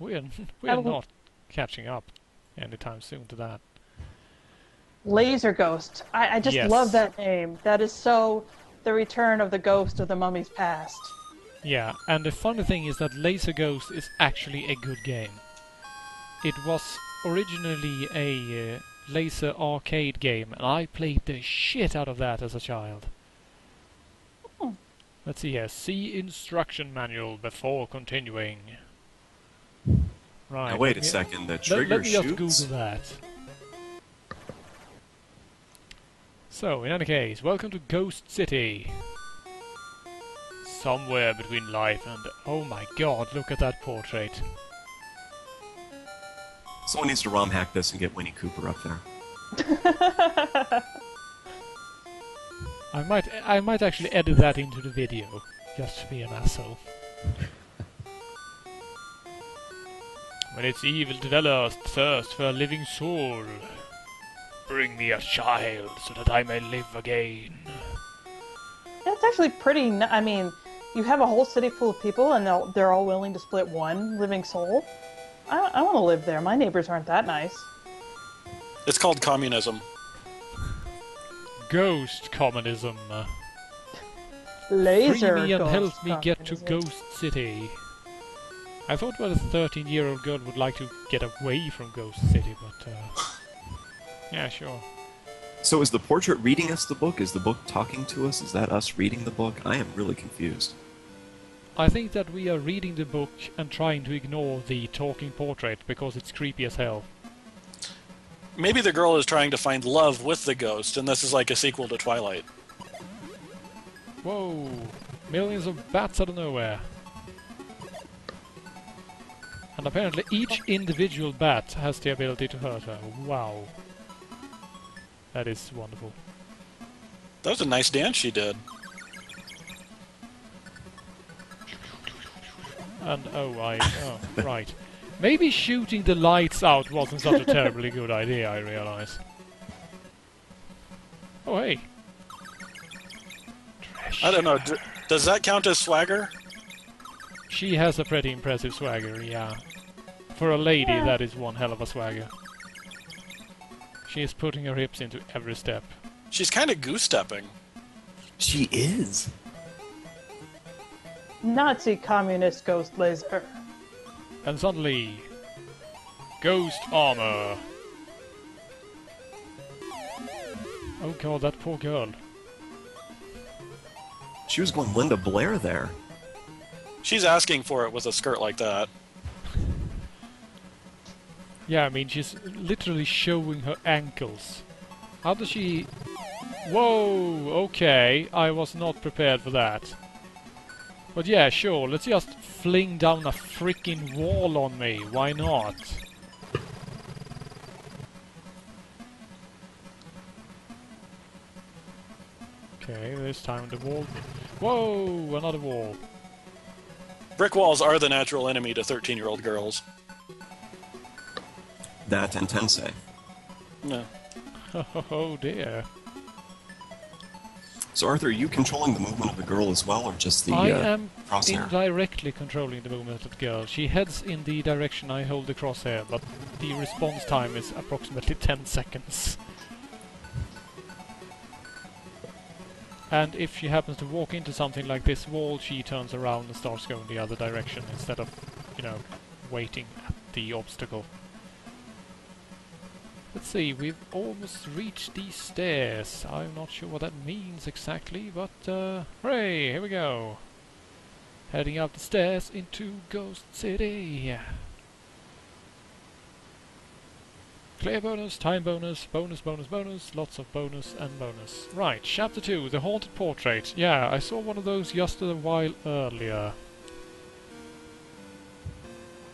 we're we're not catching up anytime soon to that. Laser Ghost. I just love Yes. that name. That is so the return of the ghost of the mummy's past. Yeah, and the funny thing is that Laser Ghost is actually a good game. It was originally a laser arcade game, and I played the shit out of that as a child. Hmm. Let's see here. See instruction manual before continuing. Right. Now wait a second, the Let trigger me just shoots? Google that. So, in any case, welcome to Ghost City. Somewhere between life and... Oh my god, look at that portrait. Someone needs to ROM hack this and get Winnie Cooper up there. I might actually edit that into the video, just to be an asshole. When its evil dwellers thirst for a living soul, bring me a child so that I may live again. That's actually pretty. I mean, you have a whole city full of people, and they're all willing to split one living soul. I want to live there. My neighbors aren't that nice. It's called communism. Ghost communism. Laser Free me and ghost help me get to communism. Ghost City. I thought that a 13-year-old girl would like to get away from Ghost City, but yeah, sure. So is the portrait reading us the book? Is the book talking to us? Is that us reading the book? I am really confused. I think that we are reading the book and trying to ignore the talking portrait because it's creepy as hell. Maybe the girl is trying to find love with the ghost, and this is like a sequel to Twilight. Whoa! Millions of bats out of nowhere. And apparently each individual bat has the ability to hurt her. Wow. That is wonderful. That was a nice dance she did. And oh, right. Maybe shooting the lights out wasn't such a terribly good idea, I realize. Oh, hey. I don't know, does that count as swagger? She has a pretty impressive swagger, yeah. For a lady, Yeah. that is one hell of a swagger. She is putting her hips into every step. She's kind of goose-stepping. She is. Nazi communist ghost laser. And suddenly... Ghost armor! Oh god, that poor girl. She was going Linda Blair there. She's asking for it with a skirt like that. Yeah, I mean, she's literally showing her ankles. How does she... Whoa, okay, I was not prepared for that. But yeah, sure, let's just fling down a freaking wall on me, why not? Okay, this time the wall... Whoa, another wall. Brick walls are the natural enemy to 13-year-old girls. That and Tensei. No. Oh dear. So Arthur, are you controlling the movement of the girl as well, or just the I am crosshair? indirectly controlling the movement of the girl. She heads in the direction I hold the crosshair, but the response time is approximately 10 seconds. And if she happens to walk into something like this wall, she turns around and starts going the other direction instead of, you know, waiting at the obstacle. Let's see, we've almost reached these stairs. I'm not sure what that means exactly, but hooray, here we go. Heading up the stairs into Ghost City. Clear bonus, time bonus, bonus, bonus, bonus, lots of bonus and bonus. Right, chapter 2, the haunted portrait. Yeah, I saw one of those just a while earlier.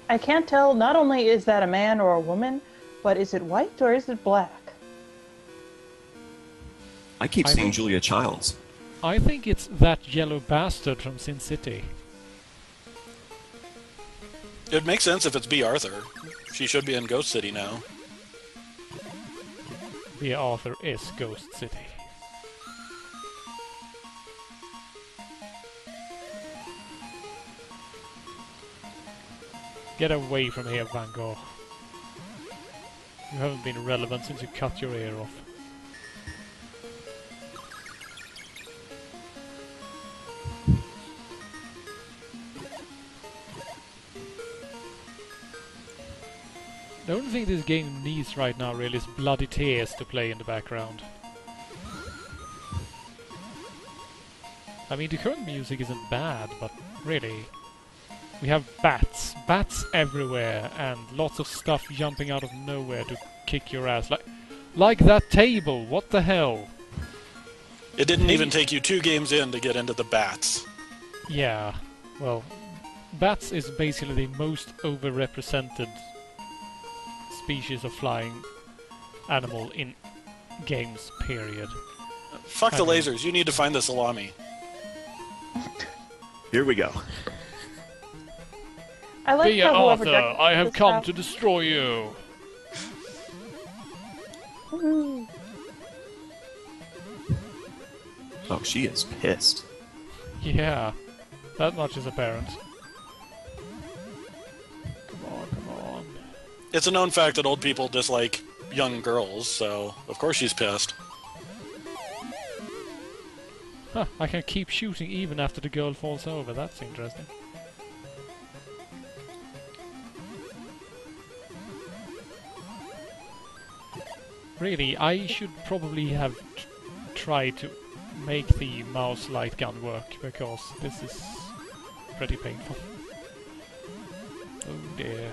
I can't tell, not only is that a man or a woman, but is it white or is it black? I keep I seeing think- Julia Childs. I think it's that yellow bastard from Sin City. It makes sense if it's B. Arthur. She should be in Ghost City now. The author is Ghost City. Get away from here, Van Gogh. You haven't been relevant since you cut your ear off. The only thing this game needs right now really is Bloody Tears to play in the background. I mean, the current music isn't bad, but really, we have bats. Bats everywhere, and lots of stuff jumping out of nowhere to kick your ass. Like that table, what the hell? It didn't even take you 2 games in to get into the bats. Yeah, well, bats is basically the most overrepresented species of flying animal in games, period. Fuck the lasers, you need to find the salami. Here we go. I like Dear how whoever Arthur, decorated I have this come house- to destroy you. Woohoo. Oh, she is pissed. Yeah, that much is apparent. Come on, come on. It's a known fact that old people dislike young girls, so of course she's pissed. Huh, I can keep shooting even after the girl falls over. That's interesting. Really, I should probably have tried to make the mouse light gun work, because this is pretty painful. Oh dear.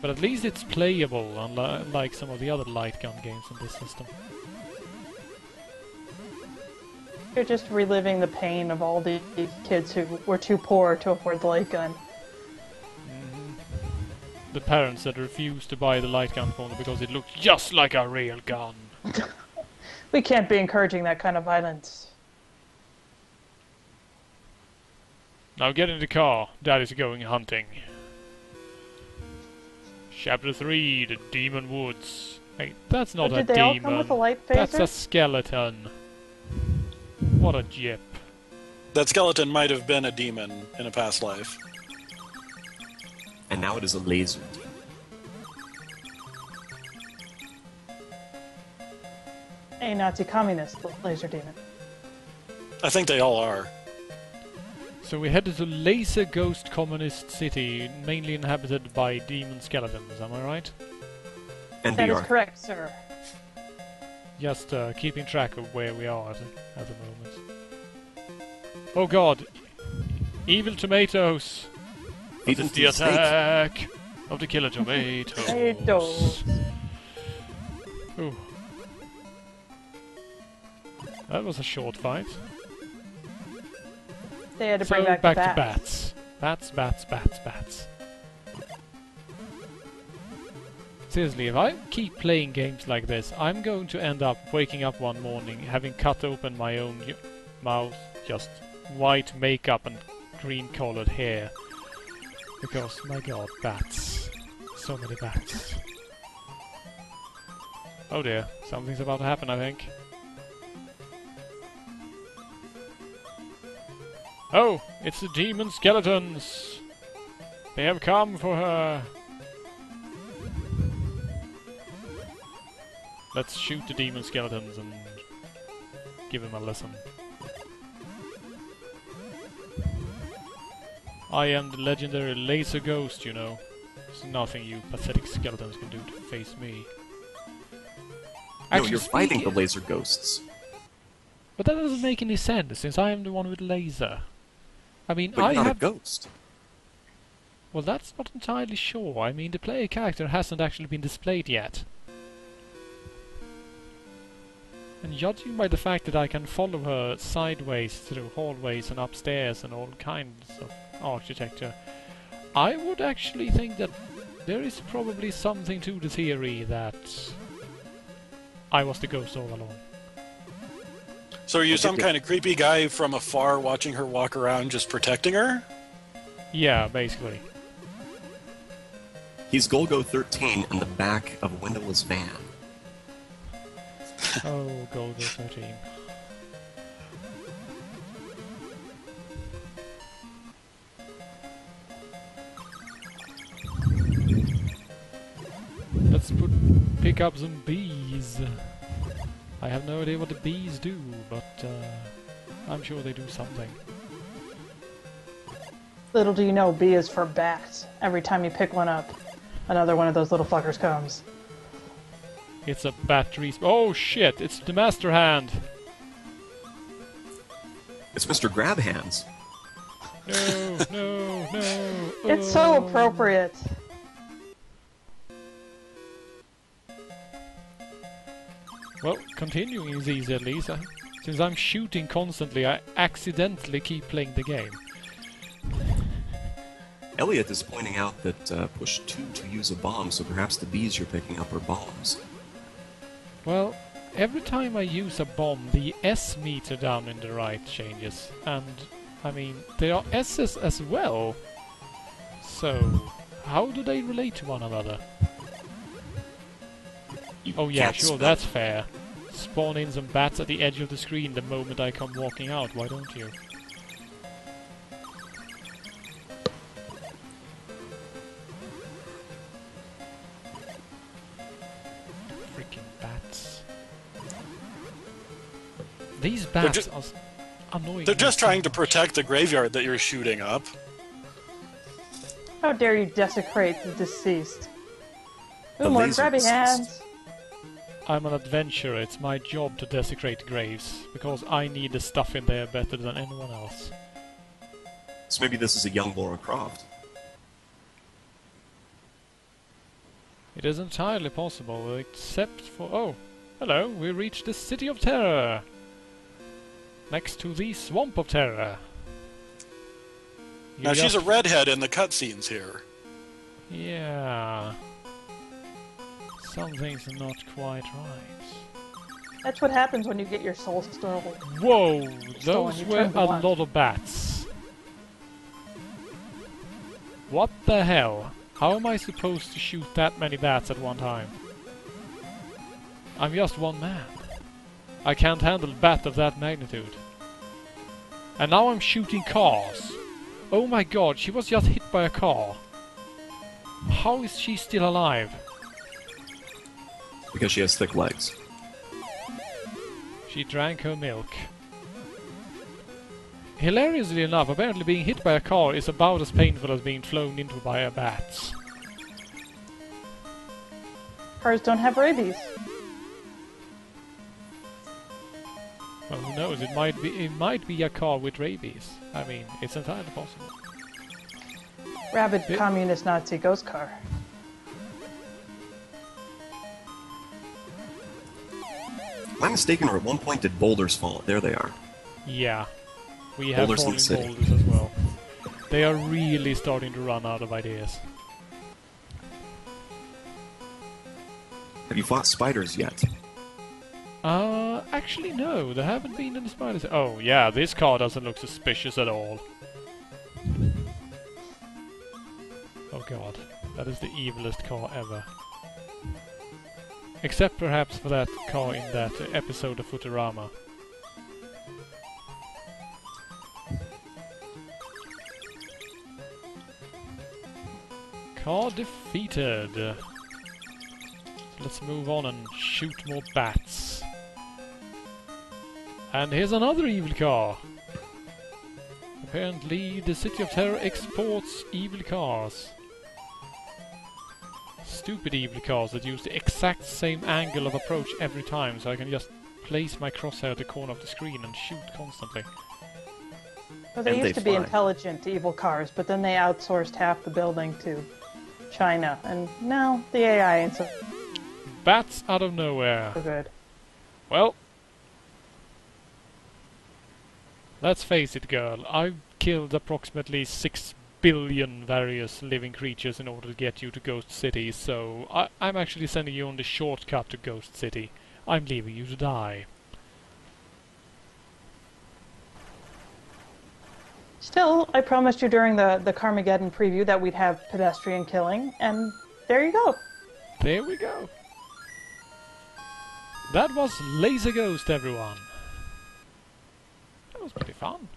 But at least it's playable, unlike some of the other light gun games in this system. You're just reliving the pain of all the kids who were too poor to afford the light gun. The parents that refused to buy the light gun for them because it looked just like a real gun. We can't be encouraging that kind of violence. Now get in the car. Daddy's going hunting. Chapter 3, The Demon Woods. Hey, that's not Oh, a did they all demon. come with a light That's a phaser? skeleton. What a jip. That skeleton might have been a demon in a past life. And now it is a laser. A Nazi communist laser demon. I think they all are. So we headed to Laser Ghost Communist City, mainly inhabited by demon skeletons, am I right? And That is VR. correct, sir. Just keeping track of where we are at the moment. Oh god! Evil tomatoes! Feed This is them the to the snake. attack of the killer tomatoes. Tomatoes. Ooh. That was a short fight. They had to So bring back back the to bats. bats. Bats. Seriously, if I keep playing games like this, I'm going to end up waking up one morning having cut open my own mouth, just white makeup and green-colored hair. Because, my god, bats. So many bats. Oh dear, something's about to happen, I think. Oh, it's the demon skeletons! They have come for her! Let's shoot the demon skeletons and give him a lesson. I am the legendary laser ghost, you know. There's nothing you pathetic skeletons can do to face me. No, you're fighting the speaking- laser ghosts. But that doesn't make any sense, since I am the one with the laser. I mean, But I you're not have... a ghost. Well, that's not entirely sure. I mean, the player character hasn't actually been displayed yet. And judging by the fact that I can follow her sideways through hallways and upstairs and all kinds of architecture, I would actually think that there is probably something to the theory that I was the ghost all along. So are you Well, some did- kind of creepy guy from afar watching her walk around just protecting her? Yeah, basically. He's Golgo 13 in the back of a windowless van. Oh, Golgo 13. let's pick up some bees. I have no idea what the bees do, but I'm sure they do something. Little do you know, B is for bat. Every time you pick one up, another one of those little fuckers comes. It's a battery. Oh shit! It's the Master Hand. It's Mr. Grab Hands. No, no, no. It's so appropriate. Well, continuing is easy at least. Since I'm shooting constantly, I accidentally keep playing the game. Elliot is pointing out that push 2 to use a bomb, so perhaps the bees you're picking up are bombs. Well, every time I use a bomb, the S meter down in the right changes. And, I mean, there are S's as well. So, how do they relate to one another? Oh yeah, sure, that's fair. Spawn in some bats at the edge of the screen the moment I come walking out, why don't you? Freaking bats. These bats are annoying. They're just trying to protect the graveyard that you're shooting up. How dare you desecrate the deceased? The Ooh, more laser grabby deceased. hands! I'm an adventurer, it's my job to desecrate graves, because I need the stuff in there better than anyone else. So maybe this is a young Laura Croft. It is entirely possible, except for... Oh, hello, we reached the City of Terror! Next to the Swamp of Terror. Now she's a redhead in the cutscenes here. Yeah... Something's not quite right. That's what happens when you get your soul stolen. Whoa! Stolen, Those you were turn a blind. lot of bats. What the hell? How am I supposed to shoot that many bats at one time? I'm just one man. I can't handle a bat of that magnitude. And now I'm shooting cars. Oh my god, she was just hit by a car. How is she still alive? Because she has thick legs. She drank her milk. Hilariously enough, apparently being hit by a car is about as painful as being flown into by a bat. Cars don't have rabies. Well, who knows? It might be a car with rabies. I mean, it's entirely possible. Rabid Bit- communist Nazi ghost car. Am I mistaken, or at one point did boulders fall? There they are. Yeah, we have Boulders in falling the city. boulders as well. They are really starting to run out of ideas. Have you fought spiders yet? Actually no, there haven't been any spiders. Oh yeah, this car doesn't look suspicious at all. Oh god, that is the evilest car ever. Except perhaps for that car in that episode of Futurama. Car defeated. So let's move on and shoot more bats. And here's another evil car. Apparently the City of Terror exports evil cars. Stupid evil cars that use the exact same angle of approach every time, so I can just place my crosshair at the corner of the screen and shoot constantly. Well, they And used they to be fly. intelligent evil cars, but then they outsourced half the building to China, and now the AI ain't so Bats out of nowhere. good. Well, let's face it, girl. I've killed approximately 6 billion various living creatures in order to get you to Ghost City, so I'm actually sending you on the shortcut to Ghost City. I'm leaving you to die. Still, I promised you during the Carmageddon preview that we'd have pedestrian killing, and there you go. There we go. That was Laser Ghost, everyone. That was pretty fun.